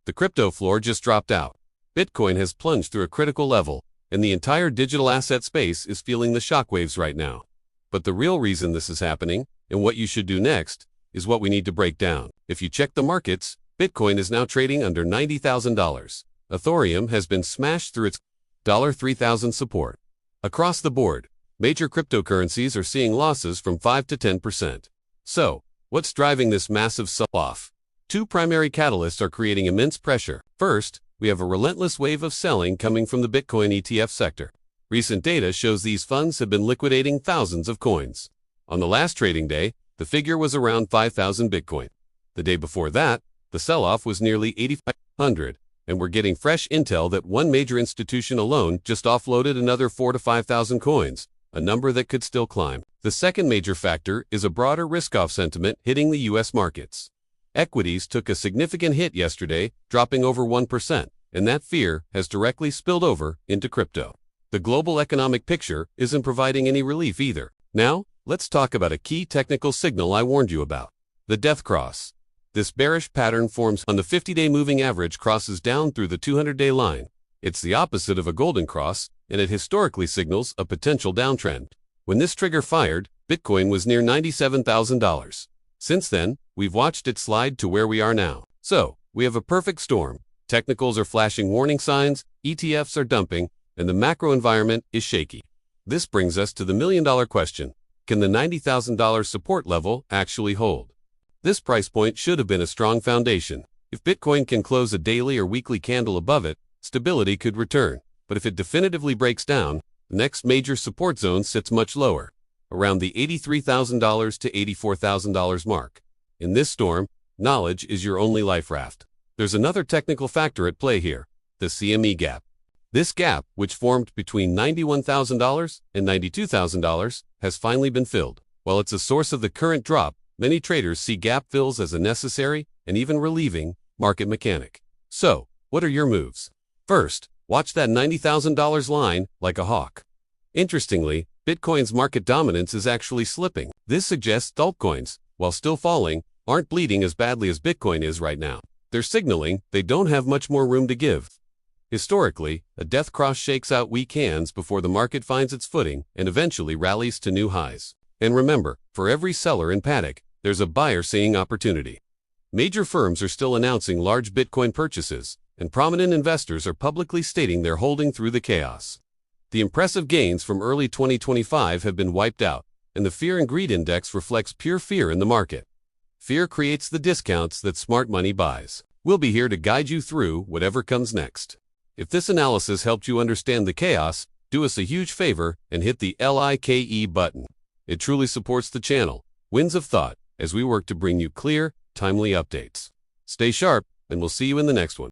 The crypto floor just dropped out. Bitcoin has plunged through a critical level, and the entire digital asset space is feeling the shockwaves right now. But the real reason this is happening, and what you should do next, is what we need to break down. If you check the markets, Bitcoin is now trading under $90,000. Ethereum has been smashed through its $3,000 support. Across the board, major cryptocurrencies are seeing losses from 5 to 10%. So, what's driving this massive sell-off? Two primary catalysts are creating immense pressure. First, we have a relentless wave of selling coming from the Bitcoin ETF sector. Recent data shows these funds have been liquidating thousands of coins. On the last trading day, the figure was around 5,000 Bitcoin. The day before that, the sell-off was nearly 8,500, and we're getting fresh intel that one major institution alone just offloaded another 4,000 to 5,000 coins, a number that could still climb. The second major factor is a broader risk-off sentiment hitting the U.S. markets. Equities took a significant hit yesterday, dropping over 1%, and that fear has directly spilled over into crypto. The global economic picture isn't providing any relief either. Now, let's talk about a key technical signal I warned you about: the death cross. This bearish pattern forms on the 50-day moving average, crosses down through the 200-day line. It's the opposite of a golden cross, and it historically signals a potential downtrend. When this trigger fired, Bitcoin was near $97,000. Since then, we've watched it slide to where we are now. So, we have a perfect storm. Technicals are flashing warning signs, ETFs are dumping, and the macro environment is shaky. This brings us to the million-dollar question: can the $90,000 support level actually hold? This price point should have been a strong foundation. If Bitcoin can close a daily or weekly candle above it, stability could return. But if it definitively breaks down, the next major support zone sits much lower, around the $83,000 to $84,000 mark. In this storm, knowledge is your only life raft. There's another technical factor at play here: the CME Gap. This gap, which formed between $91,000 and $92,000, has finally been filled. While it's a source of the current drop, many traders see gap fills as a necessary and even relieving market mechanic. So, what are your moves? First, watch that $90,000 line like a hawk. Interestingly, Bitcoin's market dominance is actually slipping. This suggests altcoins, while still falling, aren't bleeding as badly as Bitcoin is right now. They're signaling they don't have much more room to give. Historically, a death cross shakes out weak hands before the market finds its footing and eventually rallies to new highs. And remember, for every seller in panic, there's a buyer seeing opportunity. Major firms are still announcing large Bitcoin purchases, and prominent investors are publicly stating they're holding through the chaos. The impressive gains from early 2025 have been wiped out, and the Fear and Greed Index reflects pure fear in the market. Fear creates the discounts that smart money buys. We'll be here to guide you through whatever comes next. If this analysis helped you understand the chaos, do us a huge favor and hit the like button. It truly supports the channel, Winds of Thought, as we work to bring you clear, timely updates. Stay sharp, and we'll see you in the next one.